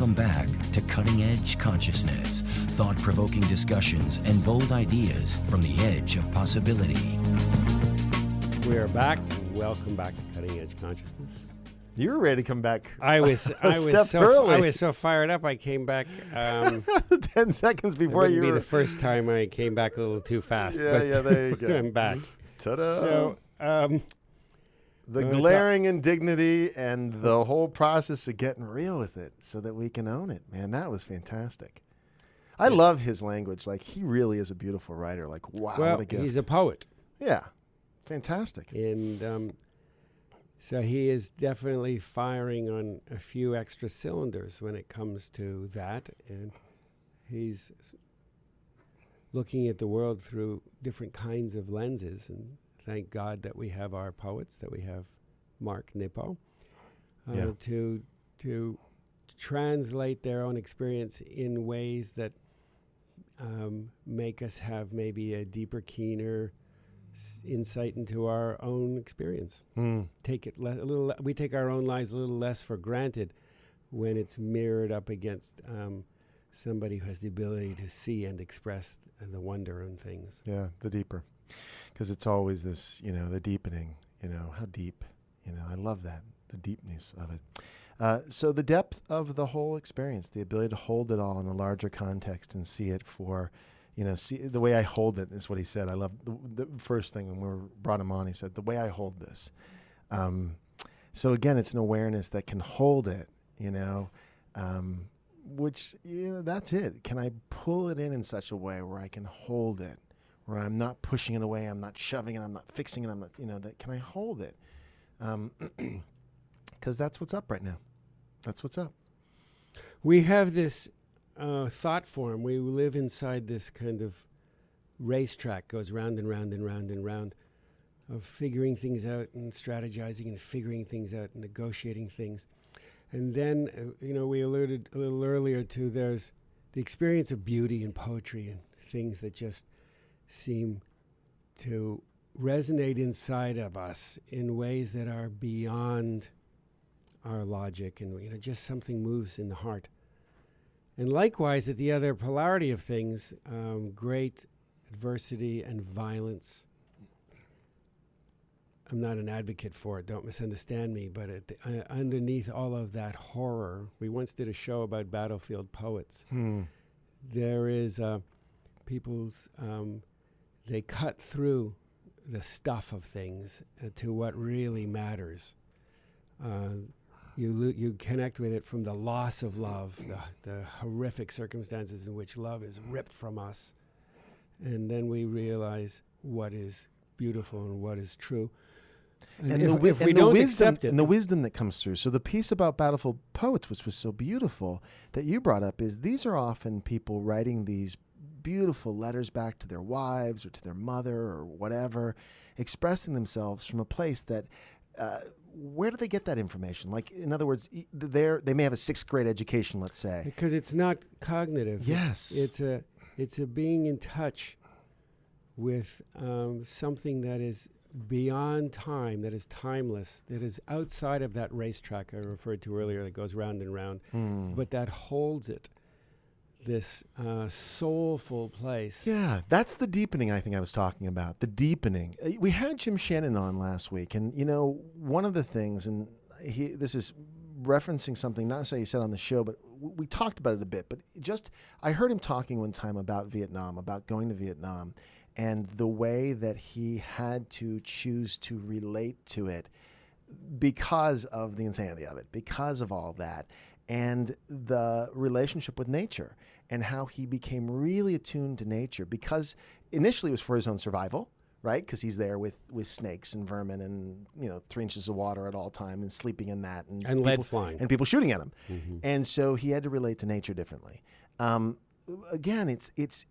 Welcome back to Cutting Edge Consciousness, thought-provoking discussions and bold ideas from the edge of possibility. We are back. Welcome back to Cutting Edge Consciousness. You were ready to come back. I was so fired up. I came back 10 seconds before you were. It wouldn't be the first time I came back a little too fast. Yeah, there you go. I'm back. Ta-da! So, the glaring indignity and the whole process of getting real with it so that we can own it. Man, that was fantastic. I love his language. Like, he really is a beautiful writer. Like, wow, what a gift. He's a poet. Yeah. Fantastic. And so he is definitely firing on a few extra cylinders when it comes to that. And he's looking at the world through different kinds of lenses. And thank God that we have our poets, that we have Mark Nippo, to translate their own experience in ways that make us have maybe a deeper, keener insight into our own experience. We take our own lives a little less for granted when it's mirrored up against somebody who has the ability to see and express the wonder in things. Yeah, the deeper. Because it's always this, the deepening, how deep, I love that, the deepness of it. So the depth of the whole experience, the ability to hold it all in a larger context and see it for, see the way I hold it is what he said. I love the first thing when we brought him on, he said, the way I hold this. So again, it's an awareness that can hold it, which, that's it. Can I pull it in such a way where I can hold it? Where I'm not pushing it away, I'm not shoving it, I'm not fixing it, I'm not, that can I hold it? Because that's what's up right now. That's what's up. We have this thought form. We live inside this kind of racetrack, goes round and round and round and round, of figuring things out and strategizing and figuring things out and negotiating things. And then, we alluded a little earlier to there's the experience of beauty and poetry and things that just seem to resonate inside of us in ways that are beyond our logic, and just something moves in the heart. And likewise, at the other polarity of things, great adversity and violence. I'm not an advocate for it, don't misunderstand me, but underneath all of that horror, we once did a show about battlefield poets. There is people's they cut through the stuff of things to what really matters. You connect with it from the loss of love, the horrific circumstances in which love is ripped from us. And then we realize what is beautiful and what is true. And if we don't accept it. And the wisdom that comes through. So the piece about battlefield poets, which was so beautiful, that you brought up, is these are often people writing these beautiful letters back to their wives or to their mother or whatever, expressing themselves from a place that, where do they get that information? Like, in other words, they may have a 6th grade education, let's say. Because it's not cognitive. Yes. It's a being in touch with something that is beyond time, that is timeless, that is outside of that racetrack I referred to earlier that goes round and round, but that holds it. This soulful place. Yeah, that's the deepening I think I was talking about. The deepening. We had Jim Shannon on last week, and one of the things, and this is referencing something not necessarily he said on the show, but we talked about it a bit. But I heard him talking one time about Vietnam, about going to Vietnam, and the way that he had to choose to relate to it because of the insanity of it, because of all that. And the relationship with nature and how he became really attuned to nature, because initially it was for his own survival, right? Because he's there with snakes and vermin and 3 inches of water at all time and sleeping in that and lead flying and people shooting at him. Mm-hmm. And so he had to relate to nature differently. Again, it's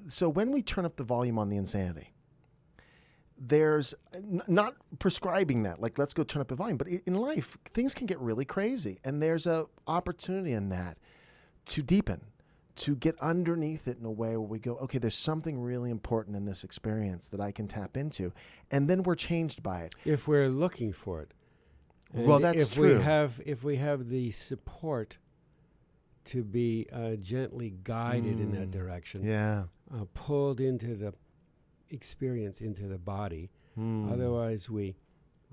so when we turn up the volume on the insanity, there's not prescribing that, like, let's go turn up the volume. But in life, things can get really crazy. And there's a opportunity in that to deepen, to get underneath it in a way where we go, okay, there's something really important in this experience that I can tap into. And then we're changed by it. If we're looking for it. And well, that's true. If we have the support to be gently guided in that direction. Yeah. Pulled into the experience, into the body. Otherwise, we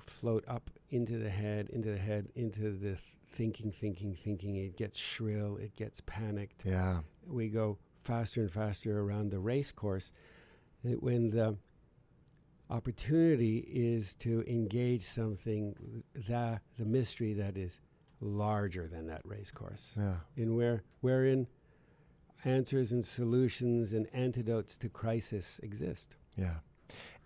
float up into the head, into this thinking. It gets shrill, it gets panicked. Yeah. We go faster and faster around the race course. When the opportunity is to engage something, the mystery that is larger than that race course. Yeah. Wherein answers and solutions and antidotes to crisis exist. Yeah.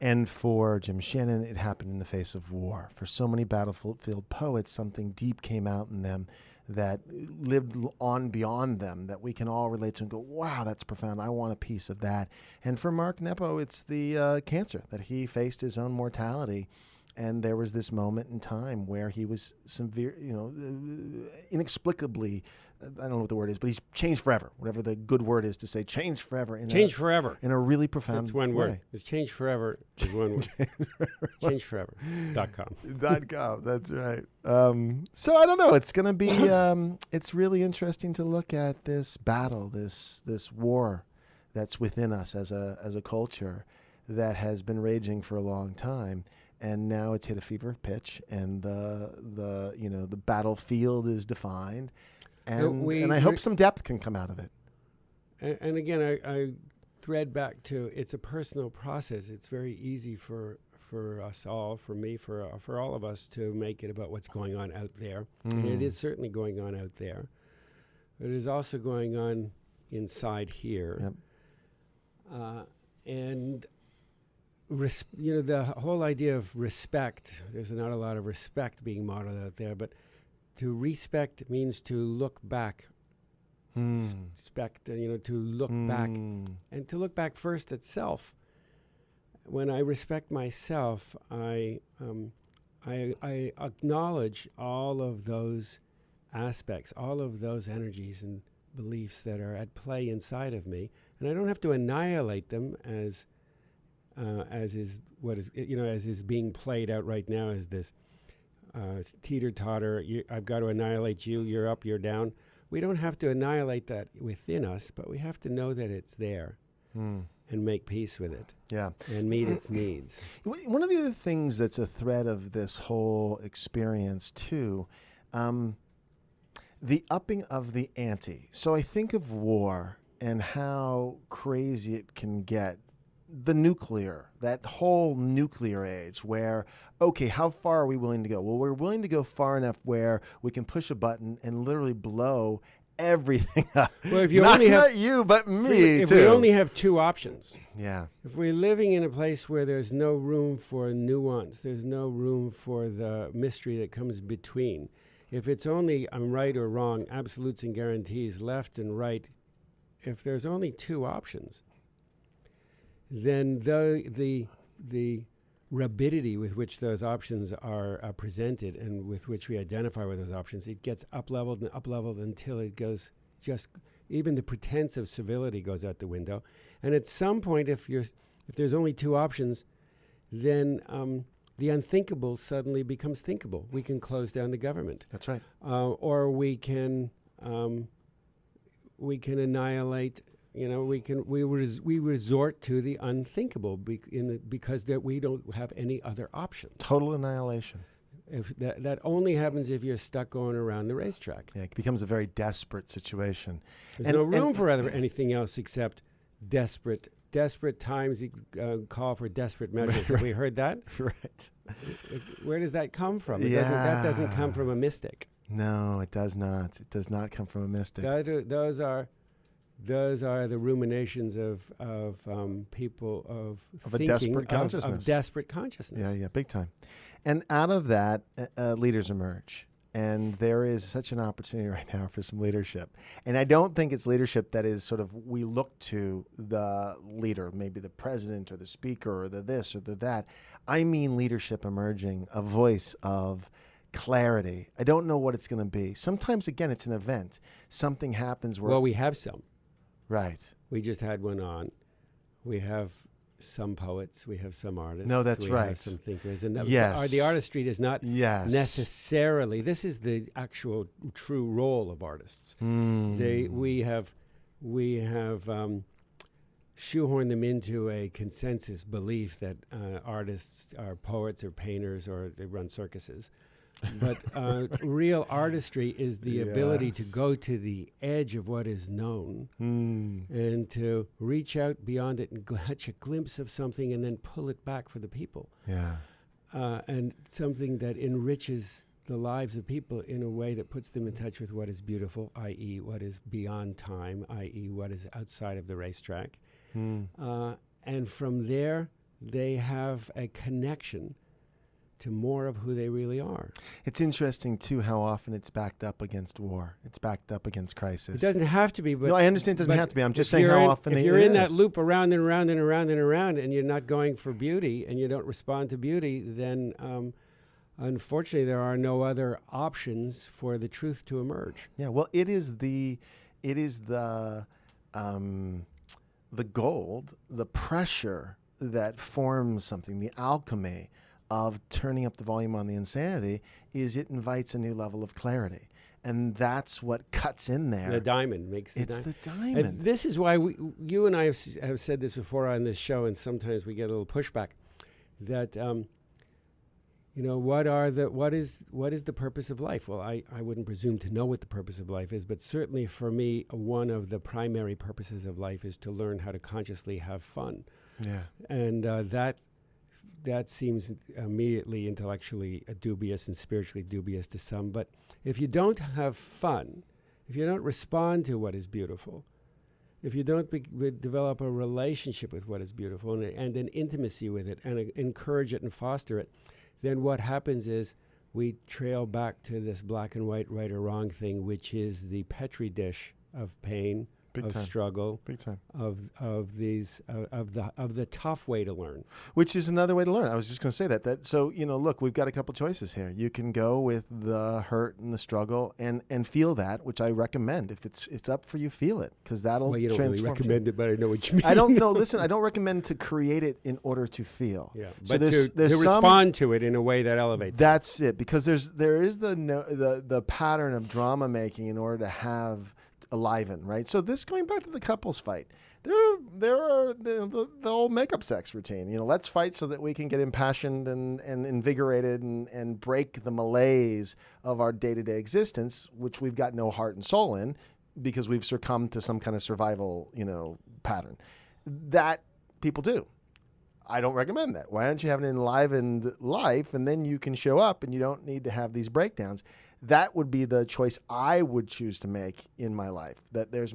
And for Jim Shannon, it happened in the face of war. For so many battlefield poets, something deep came out in them that lived on beyond them, that we can all relate to and go, wow, that's profound. I want a piece of that. And for Mark Nepo, it's the cancer, that he faced his own mortality. And there was this moment in time where he was severe, inexplicably, I don't know what the word is, but he's changed forever. Whatever the good word is to say, changed forever. Forever. In a really profound way. That's one word. It's changed forever is one word. Changeforever.com. .com, that's right. So I don't know. It's going to be, it's really interesting to look at this battle, this war that's within us as a culture that has been raging for a long time. And now it's hit a fever pitch, and the battlefield is defined, and I hope some depth can come out of it. And again, I thread back to it's a personal process. It's very easy for us all, for me, for all of us to make it about what's going on out there, and it is certainly going on out there. It is also going on inside here, and. The whole idea of respect, there's not a lot of respect being modeled out there, but to respect means to look back. Respect, to look back, and to look back first at self. When I respect myself, I acknowledge all of those aspects, all of those energies and beliefs that are at play inside of me, and I don't have to annihilate them as is being played out right now as this teeter-totter. I've got to annihilate you. You're up. You're down. We don't have to annihilate that within us, but we have to know that it's there and make peace with it. Yeah, and meet its needs. One of the other things that's a thread of this whole experience too, the upping of the ante. So I think of war and how crazy it can get. That whole nuclear age where, okay, how far are we willing to go? Well, we're willing to go far enough where we can push a button and literally blow everything up. Well, if you not you, but me if too. We only have two options. Yeah. If we're living in a place where there's no room for nuance, there's no room for the mystery that comes between. If it's only I'm right or wrong, absolutes and guarantees, left and right, if there's only two options, then the rapidity with which those options are presented and with which we identify with those options, it gets up-leveled until it goes even the pretense of civility goes out the window. And at some point, if there's only two options, then the unthinkable suddenly becomes thinkable. We can close down the government. That's right. Or we can annihilate. We resort to the unthinkable because we don't have any other options. Total annihilation. If that only happens if you're stuck going around the racetrack. Yeah, it becomes a very desperate situation. There's no room for anything else except desperate. Desperate times call for desperate measures. Have we heard that? Right. Where does that come from? That doesn't come from a mystic. No, it does not. It does not come from a mystic. Those are the ruminations of people of thinking, a desperate consciousness. Of desperate consciousness. Yeah, big time. And out of that, leaders emerge. And there is such an opportunity right now for some leadership. And I don't think it's leadership that is sort of, we look to the leader, maybe the president or the speaker or the this or the that. I mean leadership emerging, a voice of clarity. I don't know what it's going to be. Sometimes, again, it's an event. Something happens where... Well, we have some. Right. We just had one on. We have some poets, we have some artists. No, that's we right. have some thinkers. And Yes. the artistry does not Yes. necessarily, this is the actual true role of artists. We have shoehorned them into a consensus belief that artists are poets or painters or they run circuses. But real artistry is the ability to go to the edge of what is known and to reach out beyond it and catch a glimpse of something and then pull it back for the people. Yeah. And something that enriches the lives of people in a way that puts them in touch with what is beautiful, i.e. what is beyond time, i.e. what is outside of the racetrack. And from there, they have a connection to more of who they really are. It's interesting, too, how often it's backed up against war. It's backed up against crisis. It doesn't have to be. But no, I understand it doesn't have to be. I'm just saying how often it is. If you're in that loop around and around and around and around and you're not going for beauty and you don't respond to beauty, then unfortunately there are no other options for the truth to emerge. Yeah, well, it is the gold, the pressure that forms something, the alchemy of turning up the volume on the insanity is it invites a new level of clarity. And that's what cuts in there. The diamond makes the diamond. It's the diamond. And this is why you and I have said this before on this show, and sometimes we get a little pushback, that what is the purpose of life? Well, I wouldn't presume to know what the purpose of life is, but certainly for me, one of the primary purposes of life is to learn how to consciously have fun. Yeah. And that seems immediately intellectually dubious and spiritually dubious to some. But if you don't have fun, if you don't respond to what is beautiful, if you don't develop a relationship with what is beautiful and an intimacy with it and encourage it and foster it, then what happens is we trail back to this black and white, right or wrong thing, which is the Petri dish of pain, Big of time. struggle, Big time. of the tough way to learn. Which is another way to learn. I was just going to say that. So, look, we've got a couple choices here. You can go with the hurt and the struggle and feel that, which I recommend. If it's up for you, feel it, because that'll Well, you don't transform. really recommend it, but I know what you mean. I don't know. Listen, I don't recommend to create it in order to feel. Yeah, So but there's to some, respond to it in a way that elevates. That's it, because there is the pattern of drama making in order to have enliven, right? So this, going back to the couples fight, there are the old makeup sex routine. Let's fight so that we can get impassioned and invigorated and break the malaise of our day-to-day existence, which we've got no heart and soul in because we've succumbed to some kind of survival, pattern. That people do. I don't recommend that. Why don't you have an enlivened life, and then you can show up and you don't need to have these breakdowns? That would be the choice I would choose to make in my life, that there's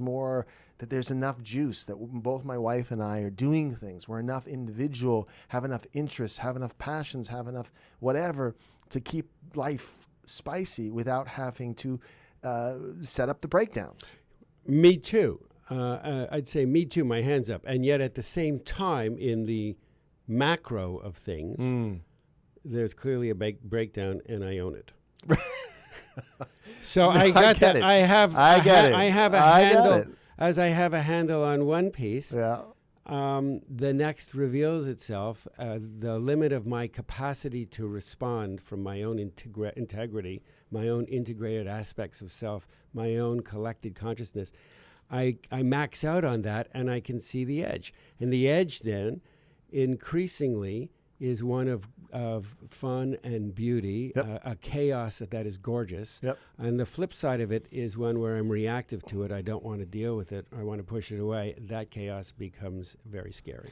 enough juice, that both my wife and I are doing things. We're enough individual, have enough interests, have enough passions, have enough whatever to keep life spicy without having to set up the breakdowns. Me too. I'd say me too, my hands up. And yet at the same time, in the macro of things, there's clearly a breakdown, and I own it. So no, I got that. I have a handle. As I have a handle on one piece, the next reveals itself. The limit of my capacity to respond from my own integrity, my own integrated aspects of self, my own collected consciousness. I max out on that, and I can see the edge. And the edge then, increasingly, is one of fun and beauty, a chaos that is gorgeous. Yep. And the flip side of it is one where I'm reactive to it. I don't want to deal with it. I want to push it away. That chaos becomes very scary.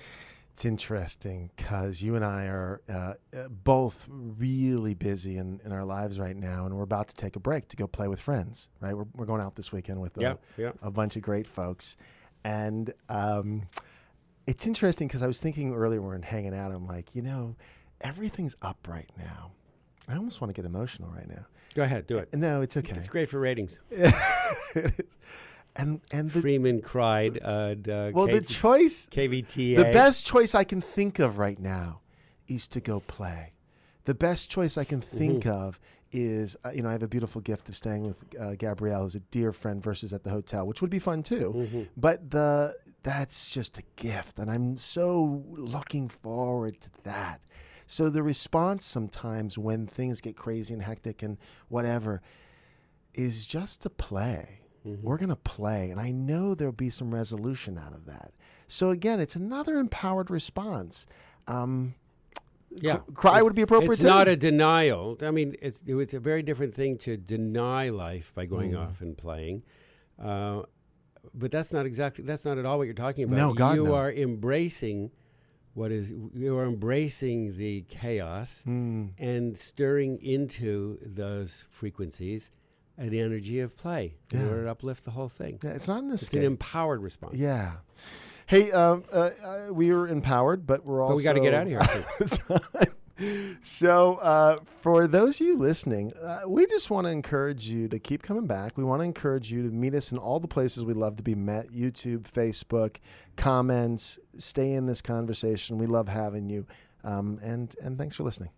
It's interesting because you and I are both really busy in our lives right now, and we're about to take a break to go play with friends, right? We're going out this weekend with a bunch of great folks. And it's interesting because I was thinking earlier when we were hanging out, I'm like, everything's up right now. I almost want to get emotional right now. Go ahead, do it. No, it's okay. It's great for ratings. It is. And Freeman cried. The choice, KVTA. The best choice I can think of right now is to go play. The best choice I can think of is, I have a beautiful gift of staying with Gabrielle, who's a dear friend, versus at the hotel, which would be fun too. Mm-hmm. But that's just a gift, and I'm so looking forward to that. So the response sometimes when things get crazy and hectic and whatever is just to play. Mm-hmm. We're going to play, and I know there'll be some resolution out of that. So again, it's another empowered response. Cry would be appropriate it's too. It's not a denial. I mean, it's a very different thing to deny life by going off and playing. But that's not at all what you're talking about. No, God, you no. are embracing you are embracing the chaos and stirring into those frequencies an energy of play in order to uplift the whole thing. Yeah, it's not an escape. It's an empowered response. Yeah. Hey, we are empowered, but we're also... But we got to get out of here. So for those of you listening, we just want to encourage you to keep coming back. We want to encourage you to meet us in all the places we love to be met: YouTube, Facebook, comments. Stay in this conversation. We love having you. And thanks for listening.